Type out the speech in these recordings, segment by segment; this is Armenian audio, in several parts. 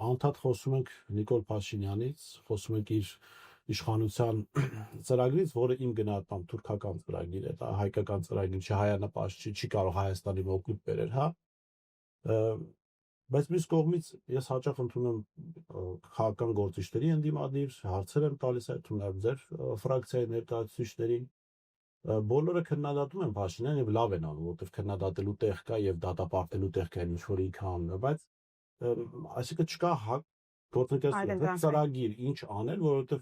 անդադ խոսում ենք Նիկոլ Փաշինյանից, խոսում ենք իր իշխանության ծրագրից, որը իմ գնահատմամբ թուրքական ծրագիր է, դա հայկական ծրագիր չի, հայանպաստ չի կարող Հայաստանի օգուտ բերել, հա։ Բայց մյուս կողմից ես հաճախ ընդունում քաղաքական գործիչների ընդդիմադիր հարցեր եմ տալիս, այդ թվում ձեր ֆրակցիայի ներկայացուցիչներին, բոլորը քննադատում են Փաշինյանին եւ լավ են անում, որովհետեւ քննադատելու տեղ կա եւ դատապարտելու տեղ կա ինչ որ ինքը անում է, բայց այսինքն չկա գործընկերության ծրագիր ինչ անել, որովհետեւ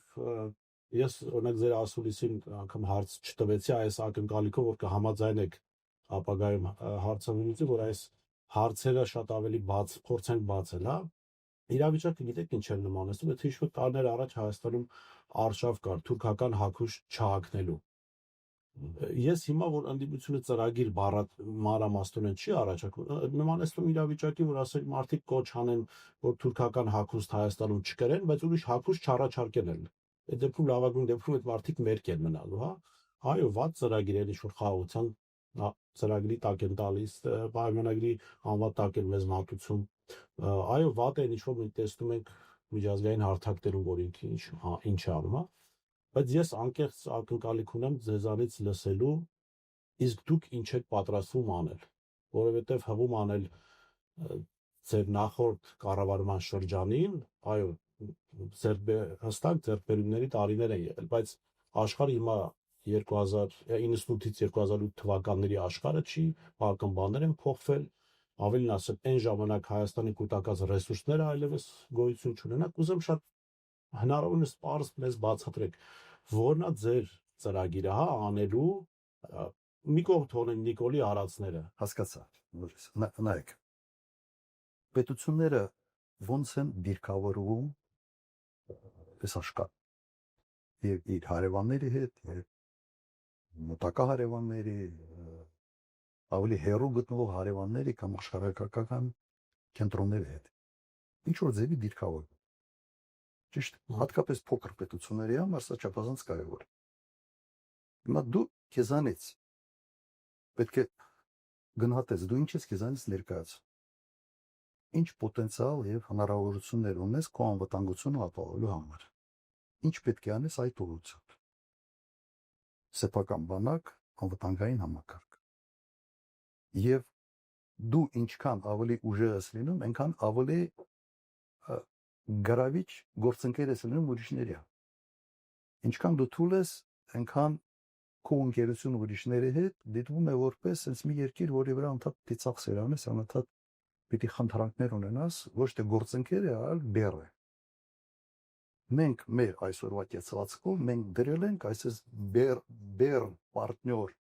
ես օրինակ ձեր ասուլիսին անգամ հարց չտվեցի այս ակնկալիքով, որ կհամաձայնեք ապագայում հարցանունիցի, որ այս հարցերը շատ ավելի բաց փորձենք բացել, հա։ Իրավիճակը գիտեք ինչ է նմանեցնում, եթե ինչ-որ տարիներ առաջ Հայաստանում արշավ կար թուրքական հագուշ չհագնելու։ Ես հիմա որ ընդդիմությունը ծրագիր մանրամասնորեն չի առաջարկում, նմանեցնում իրավիճակի, որ ասենք մարդիկ կոչ անեն, որ թուրքական հագուստ Հայաստանում չկրեն, բայց ուրիշ հագուստ չառաջարկեն են։ Այդ դեպքում լավագույն դեպքում այդ մարդիկ մերկ են մնալու, հա։ Այո, վատ ծրագիր է, ինչ-որ խաղաղության ծրագրի տակ են տալիս, պայմանագրի անվան տակ են մեզ մատուցում։ Այո, վատ է, ինչ-որ մենք տեսնում ենք միջազգային հարթակներում, որ ինքը ինչ է անում, հա։ Բայց ես անկեղծ ակնկալիք ունեմ ձեզանից լսելու, իսկ դուք ինչ եք պատրաստվում անել, որովհետև հղում անել ձեր նախորդ կառավարման շրջանին, այո, հստակ ձեռքբերումների տարիներ են եղել, բայց աշխարհը հիմա 1998-ից 2008 թվականների աշխարհը չի, բավական բաներ են փոխվել, ավելին ասել, այն ժամանակ Հայաստանի կուտակած ռեսուրսները այլևս գոյություն չունենան, կուզեմ շատ հնարավորինս պարզ մեզ բացատրեք, որն է ձեր ծրագիրը, հա, անելու մի կողմ թողնենք Նիկոլի արածները։ Հասկացա, նայեք, պետությունները ոնց են դիրքավորվում այս աշխարհ եւ իր հարևանների հետ, եւ մոտակա հարևանների, ավելի հեռու գտնվող հարևանների կամ աշխարհակական կենտրոնների հետ։ Ինչ որ ձևի դիրքավորվում։ Ճիշտ, հատկապես փոքր պետությունների համար սա չափազանց կարևոր է։ Հիմա դու քեզանից պետք է գնահատես, դու ինչ ես քեզանից ներկայացնում։ Ինչ պոտենցիալ եւ հնարավորություններ ունես քո անվտանգությունը ապահովելու համար։ Ինչ պետք է անես այդ ուղղությամբ։ Սեփական բանակ, անվտանգային համակարգ։ Եվ դու ինչքան ավելի ուժեղ ես լինում, այնքան ավելի գրավիչ գործընկեր ես լինում ուրիշների։ Ինչքան դու թույլ ես, այնքան քո ընկերությունը ուրիշների հետ դիտվում է որպես sense մի երկիր, որի վրա անդադ դիցախ սերան ես, անդադ պիտի խնդրանքներ ունենաս, ոչ թե գործընկեր է, այլ բեռ է։ Մենք մեր այսօրվա կեցվածքով մենք դրել ենք այսպես բեռ պարտներ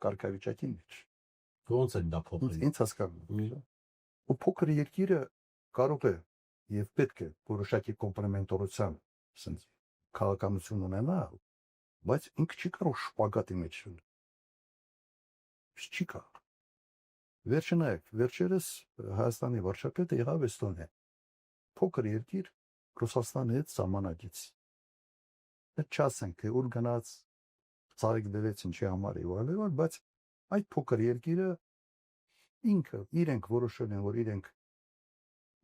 կարգավիճակի մեջ։ Ոնց են դա փոխել։ Ինձ հասկանում։ Ու փոքր երկիրը կարող է եւ պետք է որոշակի կոմպլեմենտորության sense քաղաքականություն ունենա, բայց ինքը չի կարող շպագատի մեջ լինել։ Չի կարող։ Վերջերս Հայաստանի վարչապետը եղավ Էստոնիա։ Փոքր երկիր Ռուսաստանի հետ սահմանակից։ Այդ չասենք, թե ուր գնաց ցարիկ դրեց ինչի համար է վարվել, բայց այդ փոքր երկիրը ինքը իրենք որոշել են, որ իրենք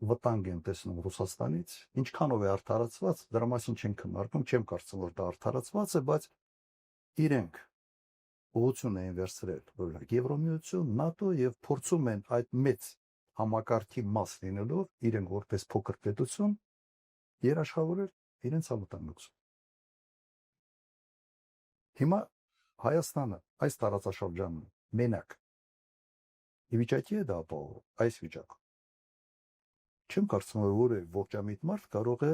վտանգ են տեսնում Ռուսաստանից, ինչքանով է արդարացված, դրա մասին չեն քննարկում, չեմ կարծում, որ դա արդարացված է, բայց իրենք ուղղություն են վերցրել, օրինակ Եվրոմիություն, ՆԱՏՕ եւ փորձում են այդ մեծ համակարգի մաս լինելով իրենք որպես փոքր պետություն երաշխավորել իրենց անվտանգությունը։ Հիմա Հայաստանը այս տարածաշրջանում մենակ ի վիճակի է դա ապահովել այս վիճակը։ Չեմ կարծում, որ որևէ ողջամիտ մարդ կարող է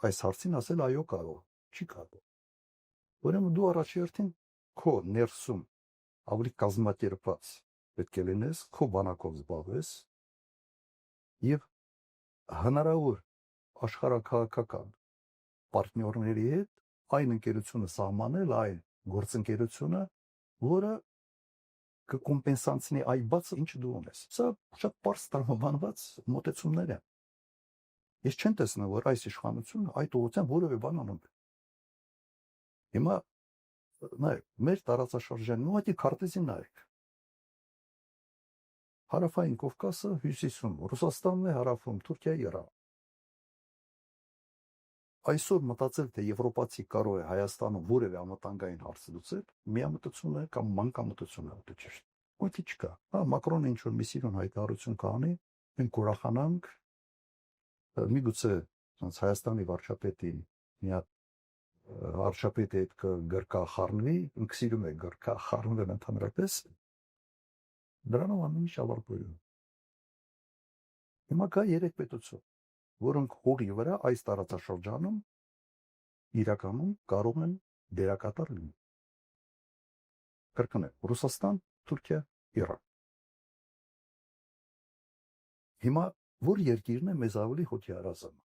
այս հարցին ասել այո կարող, չի կարող։ Ուրեմն դու առաջերտին քո ներսում ավելի կազմակերպված պետք է լինես, քո բանակով զբաղվես եւ հնարավոր աշխարհակաղակական պարտներների հետ այն ընկերությունը սահմանել, այն գործընկերությունը, որը կկոմպենսացնի այ բացը ինչ դու ունես։ Սա շատ པարզ տրամաբանված մոտեցումներ են։ Ես չեմ տեսնում, որ այս իշխանությունը այդ ուղղությամբ որևէ բան անում է։ Հիմա նայեք, մեր տարածաշրջանի ուղղակի քարտեզին նայեք։ Հարավային Կովկասը հյուսիսում, Ռուսաստանն է հարավում, Թուրքիա, Իրան։ այսօր մտածել, թե եվրոպացի կարող է Հայաստանում որևէ անվտանգային հարց լուծել, միամտություն է կամ մանկամտություն է ուտի ճիշտ։ Ոչինչ չկա։ Հա, Մակրոնը ինչ որ մի սիրուն հայտարարություն կանի, մենք կուրախանանք, միգուցե ոնց Հայաստանի վարչապետին մի հատ վարչապետի հետ գրկա խառնվի, ինքը սիրում է գրկա խառնվել ընդհանրապես, դրանով ամեն ինչ ավարտվելու։ Հիմա կա 3 պետություն, որոնք հողի վրա այս տարածաշրջանում իրականում կարող են դերակատար լինել։ Կրկնեմ, Ռուսաստան, Թուրքիա, Իրան։ Հիմա որ երկիրն է մեզ ավելի հոգի հարազատ։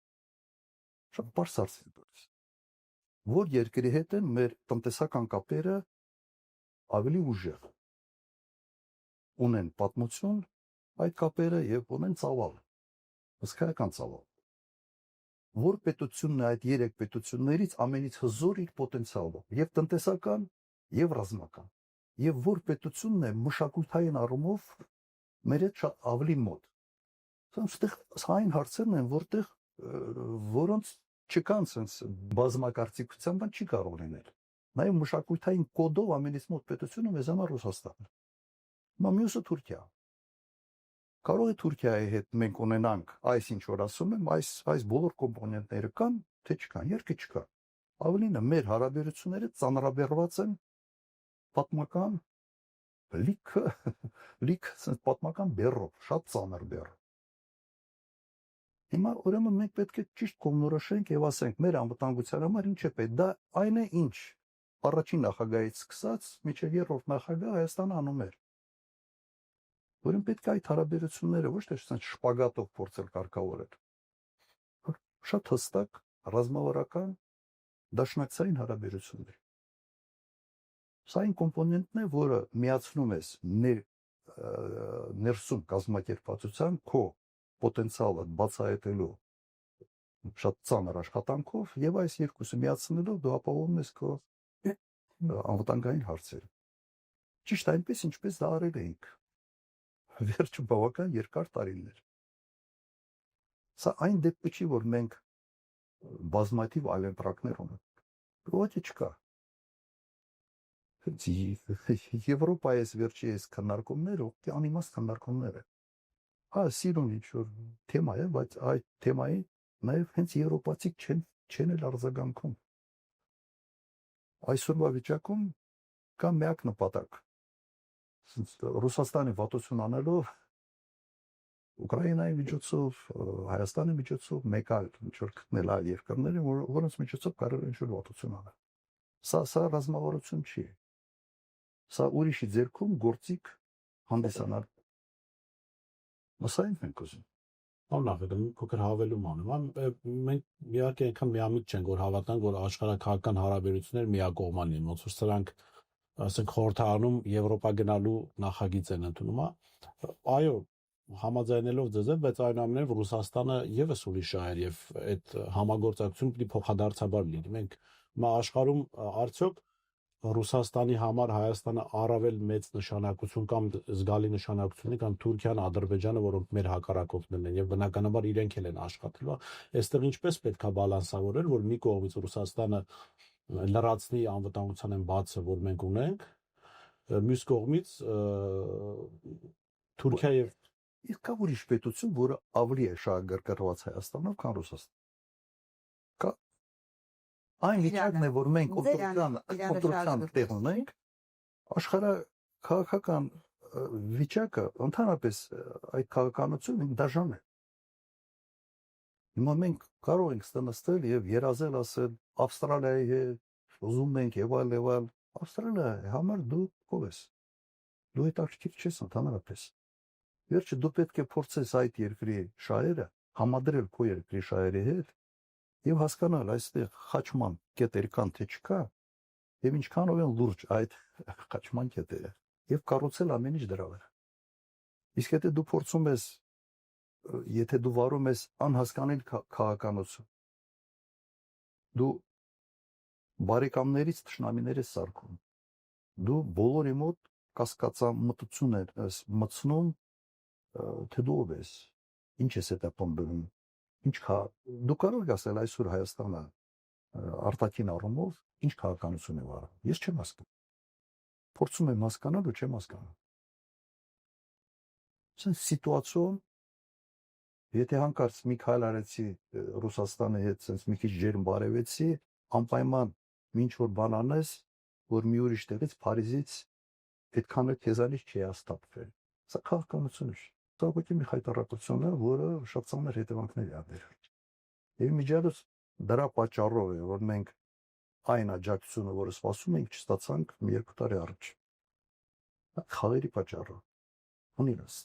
Շատ բարձ հարց է դուրս։ Որ երկրի հետ են մեր տնտեսական կապերը ավելի ուժեղ։ Ունեն պատմություն այդ կապերը եւ ունեն ծավալ։ Հսկայական ծավալ։ Որ պետությունն է այդ 3 պետություններից ամենից հզոր իր պոտենցիալով, եւ տնտեսական, եւ ռազմական։ Եվ որ պետությունն է մշակութային առումով մեր հետ շատ ավելի մոտ։ Այստեղ այն հարցերն են, որտեղ որոնց չկան sense բազմակարծիքության բան չի կարող լինել։ Նաեւ մշակութային կոդով ամենից մոտ պետությունը մեզ համար Ռուսաստանն է։ Հիմա մյուսը Թուրքիա։ Կարող է Թուրքիայի հետ մենք ունենանք այս ինչ որ ասում եմ, այս բոլոր կոմպոնենտները կան, թե չկան, երկը չկա։ Ավելինը մեր հարաբերությունները ծանրաբեռված են պատմական լիք պատմական բեռով, շատ ծանր բեռ։ Հիմա ուրեմն մենք պետք է ճիշտ կողմնորոշենք եւ ասենք մեր անվտանգության համար ինչ է պետք։ Դա այն է ինչ առաջին նախագահից սկսած մինչեւ երրորդ նախագահ Հայաստանը անում էր։ Ուրեմն պետք է այդ հարաբերությունները ոչ թե շպագատով փորձել կարգավորել։ Շատ հստակ ռազմավարական դաշնակցային հարաբերություններ։ Սա այն կոմպոնենտն է, որը միացնում ես ներսում կազմակերպվածության քո պոտենցիալը բացահայտելու շատ ծանր աշխատանքով եւ այս երկուսը միացնելով դու ապահովում ես քո անվտանգային հարցերը։ Ճիշտ այնպես, ինչպես դա արել էինք։ Վերջը բավական երկար տարիներ։ Սա այն դեպքը չի, որ մենք բազմաթիվ այլընտրանքներ ունենք։ Ոչ չկա։ Եվրոպայից վերջի այս քննարկումները անիմաստ քննարկումներ են։ Հա, սիրուն ինչ որ թեմա է, բայց այդ թեմայի նաև հենց եվրոպացիք չեն էլ արձագանքում։ Այսօրվա վիճակում կա միակ նպատակ։ Ռուսաստանի վատություն անելով Ուկրաինայի միջոցով, Հայաստանի միջոցով մեկ այլ ինչ որ գտնել այլ երկրները, որոնց միջոցով կարող է ինչ որ վատություն անել։ Սա ռազմավարություն չի։ Սա ուրիշի ձեռքում գործիք հանդիսանալ։ Սա ենք ուզում։ Օրինակ, փոքր հավելում անեմ, մենք իհարկե այնքան միամիտ չենք, որ հավատանք, որ աշխարհակահական հարաբերությունները միակողմանի են, ոնց որ սրանք, ասենք, խորհրդարանում Եվրոպա գնալու նախագիծ են ընդունում, այո, համաձայնելով ձեզ, բայց այնուամենայնիվ Ռուսաստանը եւս ուրիշ է եւ այդ համագործակցությունը պիտի փոխադարձաբար լինի։ Մենք աշխարհում արդյոք Ռուսաստանի համար Հայաստանը առավել մեծ նշանակություն կամ զգալի նշանակություն ունի, կամ Թուրքիան, Ադրբեջանը, որոնք մեր հակառակորդներն են եւ բնականաբար իրենք էլ են աշխատելու։ Այստեղ ինչպես պետք է բալանսավորել, որ մի կողմից Ռուսաստանը լրացնի անվտանգության այն բացը, որ մենք ունենք, մյուս կողմից Թուրքիա եւ Իսկ կա ուրիշ պետություն, որը ավելի է շահագրգռված Հայաստանով, քան Ռուսաստանը։ Կա այն վիճակն է, որ մենք օգտության տեղ ունենք, աշխարհաքաղաքական վիճակը ընդհանրապես այդ քաղաքականությունը դաժան է։ Հիմա մենք կարող ենք ստանալ եւ երազել ասել Ավստրալիայի հետ ուզում ենք եւ այլ Ավստրալիայի համար դու ով ես։ Դու հետաքրքիր չես ընդհանրապես։ Վերջը դու պետք է փորձես այդ երկրի շահերը համադրել քո երկրի շահերի հետ եւ հասկանալ այստեղ խաչման կետեր կան թե չկա եւ ինչքանով են լուրջ այդ խաչման կետերը եւ կառուցել ամեն ինչ դրա վրա։ Իսկ եթե դու փորձում ես, եթե դու վարում ես անհասկանալի քաղաքականություն, դու բարեկամներից թշնամիներ ես սարքում, դու բոլորի մոտ կասկածամտություն ես մտցնում, թե դու ով ես, ինչ ես հետապնդում, ինչ դու կարող ես ասել այսօր Հայաստանը արտաքին առումով ինչ քաղաքականություն է վարում։ Ես չեմ հասկանում։ Փորձում եմ հասկանալ ու չեմ հասկանում։ Սա սիտուացիոն, եթե հանկարծ մի քայլ արեցի Ռուսաստանի հետ, sense մի քիչ ջերմ բարևեցի, անպայման ինչ որ բան անես, որ մի ուրիշ տեղից Փարիզից այդքան էլ քեզանից չի հաստատվել։ Սա քաղաքականություն է։ Սա ուղղակի մի հայտարարություն է, որը շատ ծանր հետևանքներ է բերել։ Եվ միջադեպ դրա պատճառով է, որ մենք այն աջակցությունը, որը սպասում ենք, չստացանք մի 2 տարի առաջ։ Դա խաղերի պատճառով։ Ունի լույս։